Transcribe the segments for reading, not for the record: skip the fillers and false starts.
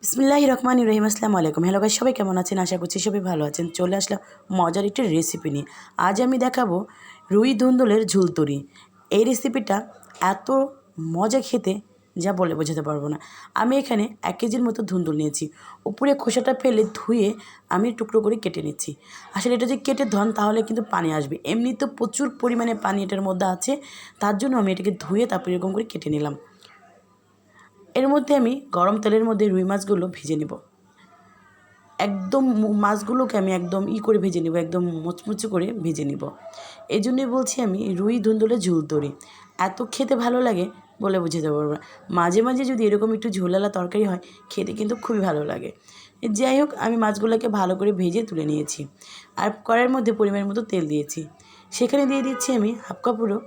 বিসমিল্লাহির রহমানির রহিম। আসসালামু আলাইকুম। হ্যালো গাইস, সবাই কেমন আছেন? আশা করছি সবাই ভালো আছেন। চলে আসলাম মজার একটি রেসিপি নিয়ে। আজ আমি দেখাবো রুই ধুন্দুলের ঝুলতরি। এই রেসিপিটা এত মজা খেতে যা বলে বোঝাতে পারবো না। আমি এখানে 1 কেজির মতো ধুন্দুল নিয়েছি। উপরে খোসাটা ফেলে ধুয়ে আমি টুকরো করে কেটে নিচ্ছি। আসলে এটা যদি কেটে ধন তাহলে কিন্তু পানি আসবে। এমনি তো প্রচুর পরিমাণে পানি এটার মধ্যে আছে, তার জন্য আমি এটাকে ধুয়ে তারপর এরকম করে কেটে নিলাম। এর মধ্যে আমি গরম তেলের মধ্যে রুই মাছগুলো ভেজে নেব। একদম মাছগুলোকে আমি একদম করে ভেজে নেব, একদম মুচমুচে করে ভেজে নেব। এই জন্যই বলছি আমি রুই ধুন্দুলের ঝোল তরি এত খেতে ভালো লাগে বলে বোঝাতে পারবো না। মাঝে মাঝে যদি এরকম একটু ঝোলালা তরকারি হয় খেতে কিন্তু খুবই ভালো লাগে। যাই হোক, আমি মাছগুলোকে ভালো করে ভেজে তুলে নিয়েছি আর কড়াইয়ের মধ্যে পরিমাণ মতো তেল দিয়েছি। সেখানে দিয়ে দিচ্ছি আমি হাফ কাপড়ও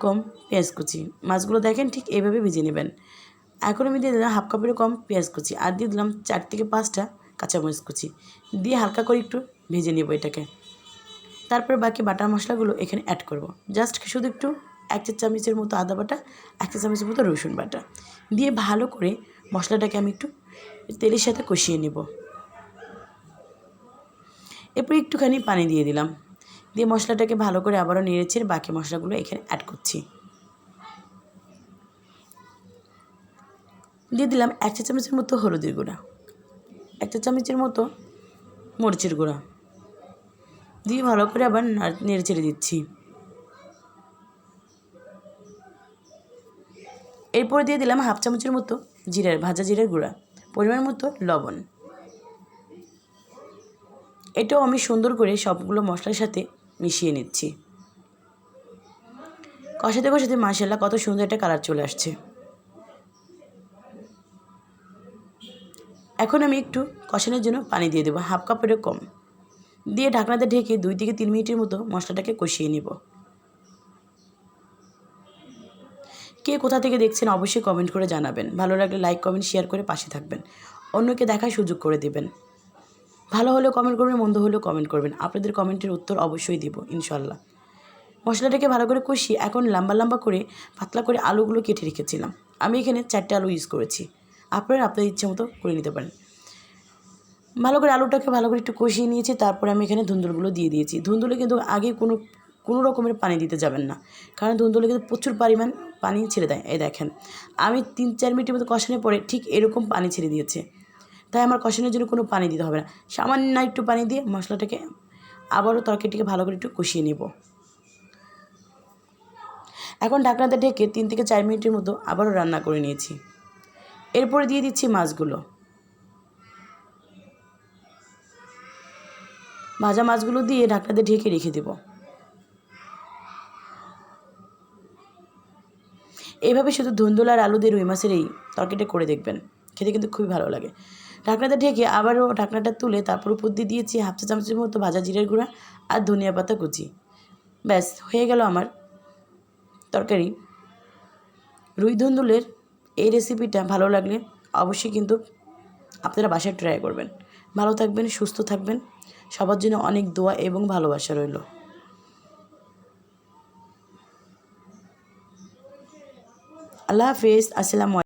কম পেঁয়াজ কুচি। মাছগুলো দেখেন ঠিক এইভাবে ভেজে নেবেন। এখন আমি দিয়ে দিলাম হাফ কাপেরও কম পেঁয়াজ কুচি আর দিয়ে দিলাম 4 থেকে 5টা কাঁচামরিচ কুচি দিয়ে হালকা করে একটু ভেজে নেব এটাকে। তারপর বাকি বাটা মশলাগুলো এখানে অ্যাড করব। জাস্ট শুধু একটু 1 চা চামচের মতো আদা বাটা, 1 চা চামচের মতো রসুন বাটা দিয়ে ভালো করে মশলাটাকে আমি একটু তেলের সাথে কষিয়ে নেব। এরপর একটুখানি পানি দিয়ে দিলাম, দিয়ে মশলাটাকে ভালো করে আবারও নেড়েচেড়ে বাকি মশলাগুলো এখানে অ্যাড করছি। দিয়ে দিলাম 1 চা চামচের মতো হলুদের গুঁড়া, 1 চা চামচের মতো মরিচের গুঁড়া দিয়ে ভালো করে আবার নেড়ে ছেড়ে দিচ্ছি। এরপর দিয়ে দিলাম হাফ চামচের মতো ভাজা জিরার গুঁড়া, পরিমাণ মতো লবণ। এটাও আমি সুন্দর করে সবগুলো মশলার সাথে মিশিয়ে নিচ্ছি। কষাতে কষাতে মাশাআল্লাহ কত সুন্দর একটা কালার চলে আসছে। এখন আমি একটু কষানোর জন্য পানি দিয়ে দেবো, হাফ কাপেরও কম দিয়ে ঢাকনাতে ঢেকে 2 থেকে 3 মিনিটের মতো মশলাটাকে কষিয়ে নেব। কে কোথা থেকে দেখছেন অবশ্যই কমেন্ট করে জানাবেন। ভালো লাগলে লাইক কমেন্ট শেয়ার করে পাশে থাকবেন, অন্যকে দেখার সুযোগ করে দেবেন। ভালো হলেও কমেন্ট করবেন, মন্দ হলেও কমেন্ট করবেন, আপনাদের কমেন্টের উত্তর অবশ্যই দিব ইনশাল্লাহ। মশলাটাকে ভালো করে কষিয়ে এখন লম্বা লম্বা করে পাতলা করে আলুগুলো কেটে রেখেছিলাম। আমি এখানে 4টে আলু ইউজ করেছি, আপনারা আপনাদের ইচ্ছে মতো করে নিতে পারেন। ভালো করে আলুটাকে ভালো করে একটু কষিয়ে নিয়েছি। তারপরে আমি এখানে ধুন্দুলগুলো দিয়ে দিয়েছি। ধুন্দুলে কিন্তু আগে কোনো রকমের পানি দিতে যাবেন না, কারণ ধুন্দুলে কিন্তু প্রচুর পরিমাণ পানি ছেড়ে দেয়। এই দেখেন আমি 3-4 মিনিটের মতো কষানোর পরে ঠিক এরকম পানি ছেড়ে দিয়েছে, তাই আমার কষানোর জন্য কোনো পানি দিতে হবে না। সামান্য একটু পানি দিয়ে মশলাটাকে আবারও তরকারিটিকে ভালো করে একটু কষিয়ে নেব। এখন ঢাকনাতে ঢেকে 3 থেকে 4 মিনিটের মতো আবারও রান্না করে নিয়েছি। এরপরে দিয়ে দিচ্ছি মাছগুলো। ভাজা মাছগুলো দিয়ে ঢাকনাতে ঢেকে রেখে দেব। এইভাবে শুধু ধুন্দুল আর আলু দিয়ে রুই মাছের এই তরকারিটা করে দেখবেন, খেতে কিন্তু খুবই ভালো লাগে। ঢাকনাটা ঢেকে আবারও ঢাকনাটা তুলে তারপর উপর দিয়ে দিয়েছি হাফ চা চামচের মতো ভাজা জিরের গুঁড়া আর ধনিয়া পাতা কুচি। ব্যাস হয়ে গেল আমার তরকারি। রুই ধুন্দুলের এই রেসিপিটা ভালো লাগলে অবশ্যই কিন্তু আপনারা বাসায় ট্রাই করবেন। ভালো থাকবেন, সুস্থ থাকবেন, সবার জন্য অনেক দোয়া এবং ভালোবাসা রইল। আল্লাহ হাফেজ। আসসালামু আলাইকুম।